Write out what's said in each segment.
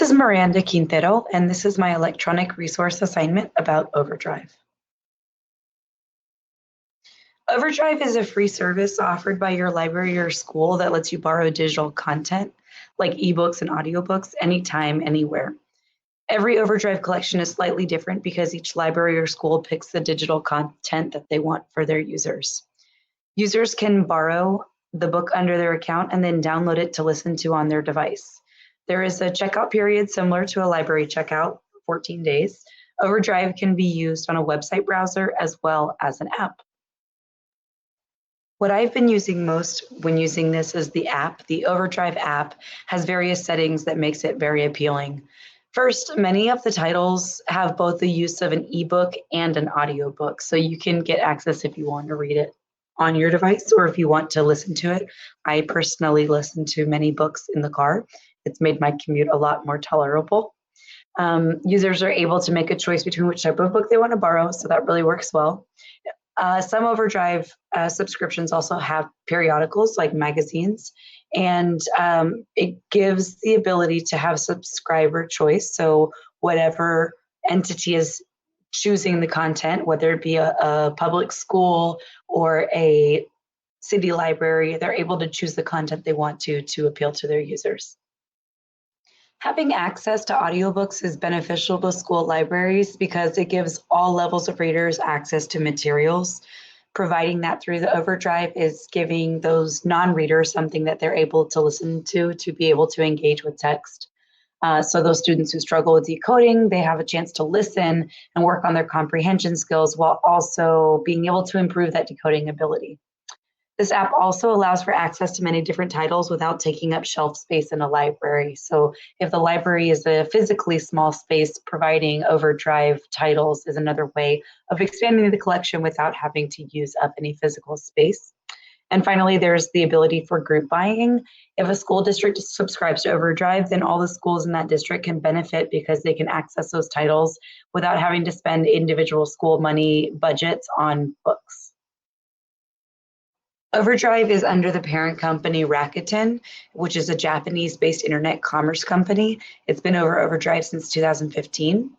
is Miranda Quintero, and this is my electronic resource assignment about OverDrive. OverDrive is a free service offered by your library or school that lets you borrow digital content like ebooks and audiobooks anytime, anywhere. Every OverDrive collection is slightly different because each library or school picks the digital content that they want for their users. Users can borrow the book under their account and then download it to listen to on their device. There is a checkout period similar to a library checkout, 14 days. OverDrive can be used on a website browser as well as an app. What I've been using most when using this is the app. The OverDrive app has various settings that makes it very appealing. First, many of the titles have both the use of an ebook and an audiobook, so you can get access if you want to read it on your device or if you want to listen to it. I personally listen to many books in the car. It's made my commute a lot more tolerable. Users are able to make a choice between which type of book they want to borrow, so that really works well. Some OverDrive subscriptions also have periodicals like magazines, and it gives the ability to have subscriber choice. So whatever entity is choosing the content, whether it be a public school or a city library, they're able to choose the content they want to appeal to their users. Having access to audiobooks is beneficial to school libraries because it gives all levels of readers access to materials. Providing that through the OverDrive is giving those non-readers something that they're able to listen to be able to engage with text. So those students who struggle with decoding, they have a chance to listen and work on their comprehension skills while also being able to improve that decoding ability. This app also allows for access to many different titles without taking up shelf space in a library. So if the library is a physically small space, providing OverDrive titles is another way of expanding the collection without having to use up any physical space. And finally, there's the ability for group buying. If a school district subscribes to OverDrive, then all the schools in that district can benefit because they can access those titles without having to spend individual school money budgets on books. OverDrive is under the parent company Rakuten, which is a Japanese-based internet commerce company. It's been over OverDrive since 2015.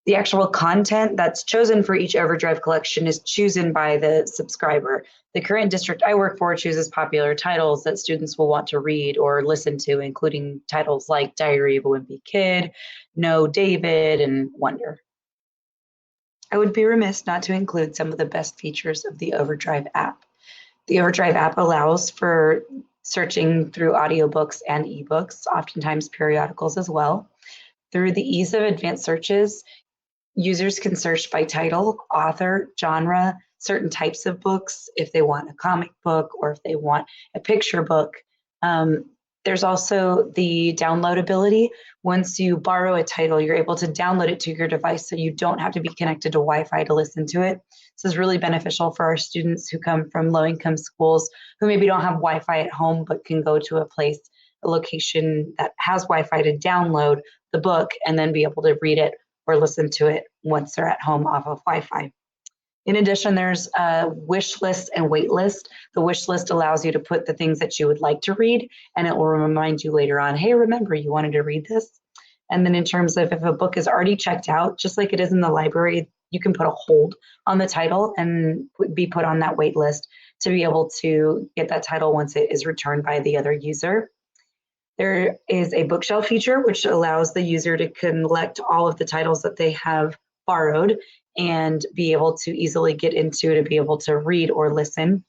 The actual content that's chosen for each OverDrive collection is chosen by the subscriber. The current district I work for chooses popular titles that students will want to read or listen to, including titles like Diary of a Wimpy Kid, No David, and Wonder. I would be remiss not to include some of the best features of the OverDrive app. The OverDrive app allows for searching through audiobooks and ebooks, oftentimes periodicals as well. Through the ease of advanced searches, users can search by title, author, genre, certain types of books, if they want a comic book or if they want a picture book. There's also the download ability. Once you borrow a title, you're able to download it to your device so you don't have to be connected to Wi-Fi to listen to it. This is really beneficial for our students who come from low-income schools who maybe don't have Wi-Fi at home but can go to a location that has Wi-Fi to download the book and then be able to read it or listen to it once they're at home off of Wi-Fi. In addition, there's a wish list and wait list. The wish list allows you to put the things that you would like to read, and it will remind you later on, hey, remember you wanted to read this? And then in terms of if a book is already checked out, just like it is in the library, you can put a hold on the title and be put on that wait list to be able to get that title once it is returned by the other user. There is a bookshelf feature, which allows the user to collect all of the titles that they have borrowed and be able to easily get into to be able to read or listen.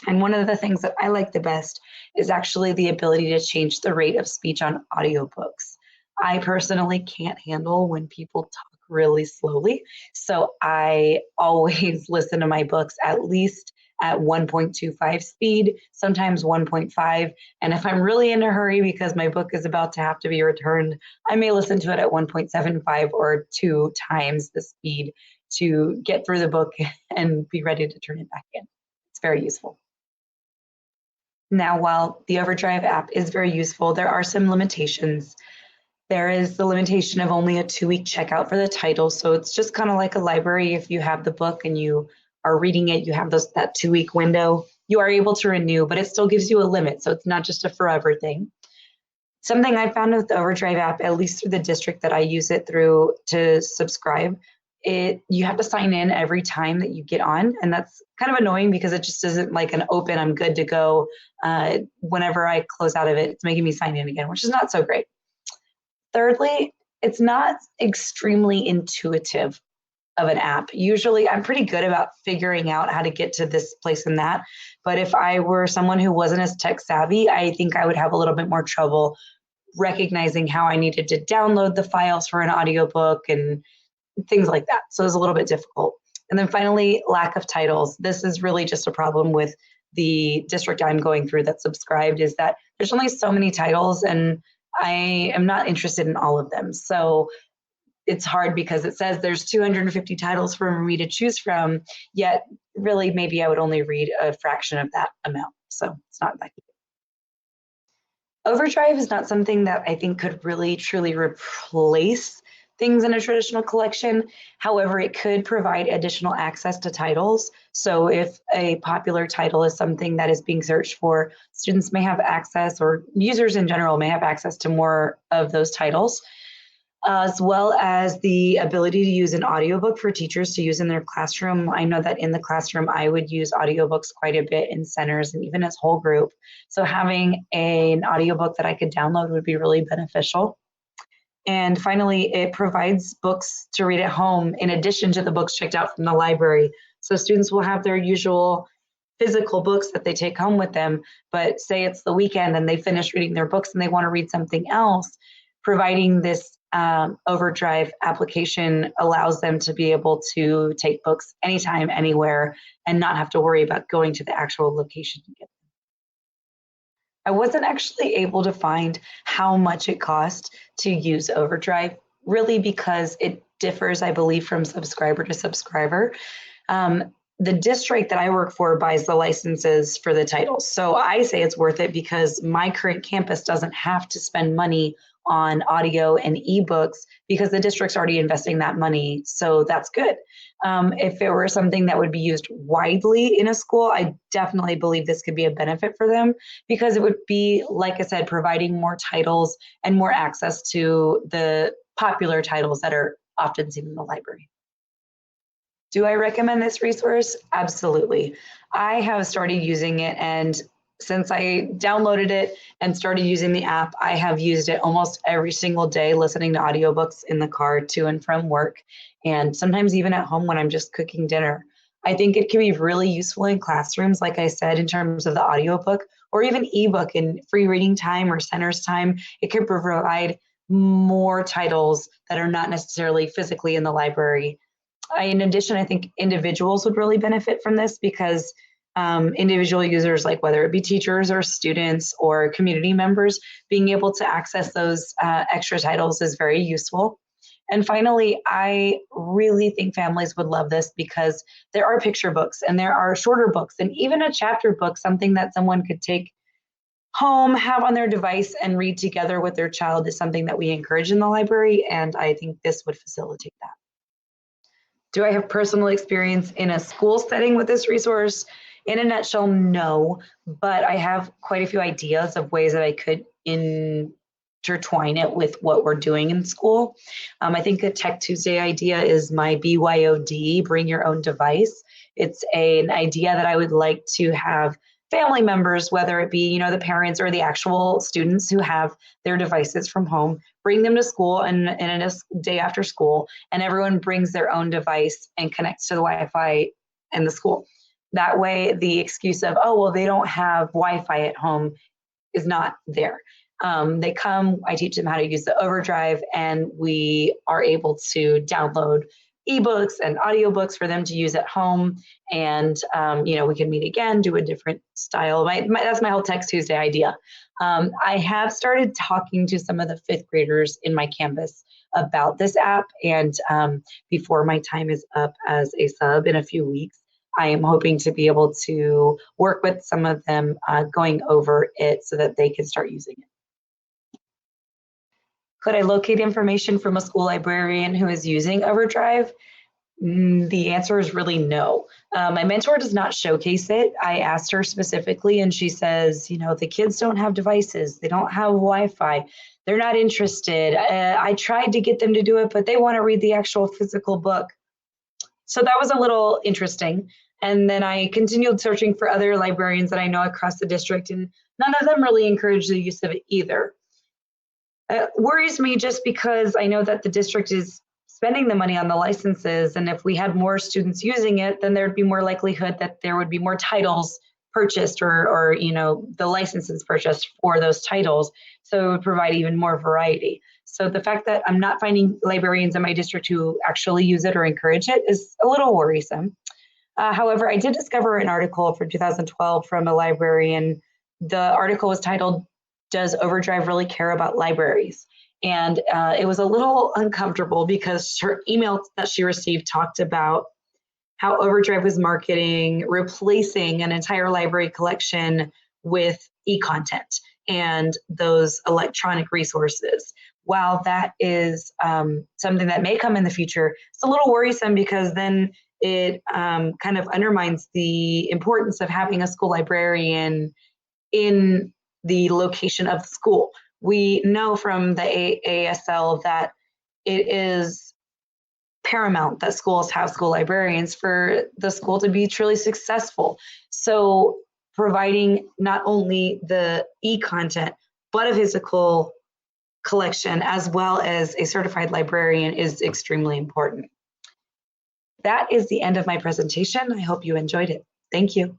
And one of the things that I like the best is actually the ability to change the rate of speech on audiobooks. I personally can't handle when people talk really slowly, so I always listen to my books at least at 1.25 speed, sometimes 1.5. And if I'm really in a hurry because my book is about to have to be returned, I may listen to it at 1.75 or 2 times the speed to get through the book and be ready to turn it back in. It's very useful. Now, while the OverDrive app is very useful, there are some limitations. There is the limitation of only a 2-week checkout for the title. So it's just kind of like a library. If you have the book and you are reading it, you have that 2-week window. You are able to renew, but it still gives you a limit. So it's not just a forever thing. Something I found with the OverDrive app, at least through the district that I use it through to subscribe, you have to sign in every time that you get on, and that's kind of annoying because it just isn't like an open, I'm good to go. Whenever I close out of it, it's making me sign in again, which is not so great. Thirdly, it's not extremely intuitive of an app. Usually I'm pretty good about figuring out how to get to this place and that. But if I were someone who wasn't as tech savvy, I think I would have a little bit more trouble recognizing how I needed to download the files for an audiobook and things like that. So it's a little bit difficult. And then finally, lack of titles. This is really just a problem with the district I'm going through that's subscribed, is that there's only so many titles and I am not interested in all of them. So it's hard because it says there's 250 titles for me to choose from, yet really maybe I would only read a fraction of that amount. So it's not that good. OverDrive is not something that I think could really truly replace things in a traditional collection. However, it could provide additional access to titles. So if a popular title is something that is being searched for, students may have access, or users in general may have access to more of those titles, as well as the ability to use an audiobook for teachers to use in their classroom. I know that in the classroom, I would use audiobooks quite a bit in centers and even as whole group. So having an audiobook that I could download would be really beneficial. And finally, it provides books to read at home in addition to the books checked out from the library. So students will have their usual physical books that they take home with them, but say it's the weekend and they finish reading their books and they want to read something else, providing this OverDrive application allows them to be able to take books anytime, anywhere, and not have to worry about going to the actual location to get them. I wasn't actually able to find how much it cost to use OverDrive, really because it differs, I believe, from subscriber to subscriber. The district that I work for buys the licenses for the titles. So I say it's worth it because my current campus doesn't have to spend money on audio and ebooks because the district's already investing that money. So that's good. If it were something that would be used widely in a school, I definitely believe this could be a benefit for them because it would be, like I said, providing more titles and more access to the popular titles that are often seen in the library. Do I recommend this resource? Absolutely. I have started using it, and since I downloaded it and started using the app, I have used it almost every single day, listening to audiobooks in the car to and from work, and sometimes even at home when I'm just cooking dinner. I think it can be really useful in classrooms, like I said, in terms of the audiobook or even ebook in free reading time or centers time. It could provide more titles that are not necessarily physically in the library. In addition, I think individuals would really benefit from this because individual users, like whether it be teachers or students or community members, being able to access those extra titles is very useful. And finally, I really think families would love this because there are picture books and there are shorter books and even a chapter book, something that someone could take home, have on their device and read together with their child is something that we encourage in the library, and I think this would facilitate that. Do I have personal experience in a school setting with this resource? In a nutshell, no, but I have quite a few ideas of ways that I could intertwine it with what we're doing in school. I think a Tech Tuesday idea is my BYOD, bring your own device. It's an idea that I would like to have family members, whether it be, the parents or the actual students who have their devices from home, bring them to school and a day after school, and everyone brings their own device and connects to the Wi-Fi in the school. That way, the excuse of, oh, well, they don't have Wi-Fi at home is not there. They come, I teach them how to use the OverDrive, and we are able to download ebooks and audiobooks for them to use at home. And, we can meet again, do a different style. That's my whole Tech Tuesday idea. I have started talking to some of the fifth graders in my campus about this app. And before my time is up as a sub in a few weeks, I am hoping to be able to work with some of them going over it so that they can start using it. Could I locate information from a school librarian who is using OverDrive? The answer is really no. My mentor does not showcase it. I asked her specifically, and she says, the kids don't have devices, they don't have Wi-Fi, they're not interested. I tried to get them to do it, but they want to read the actual physical book. So that was a little interesting. And then I continued searching for other librarians that I know across the district, and none of them really encourage the use of it either. It worries me just because I know that the district is spending the money on the licenses, and if we had more students using it, then there'd be more likelihood that there would be more titles purchased or the licenses purchased for those titles, so it would provide even more variety. So the fact that I'm not finding librarians in my district who actually use it or encourage it is a little worrisome. However, I did discover an article from 2012 from a librarian. The article was titled, "Does OverDrive Really Care About Libraries?" And it was a little uncomfortable because her email that she received talked about how OverDrive was marketing replacing an entire library collection with e-content and those electronic resources. While that is something that may come in the future, it's a little worrisome because then it kind of undermines the importance of having a school librarian in the location of the school. We know from the AASL that it is paramount that schools have school librarians for the school to be truly successful. So providing not only the e-content, but a physical collection as well as a certified librarian is extremely important. That is the end of my presentation. I hope you enjoyed it. Thank you.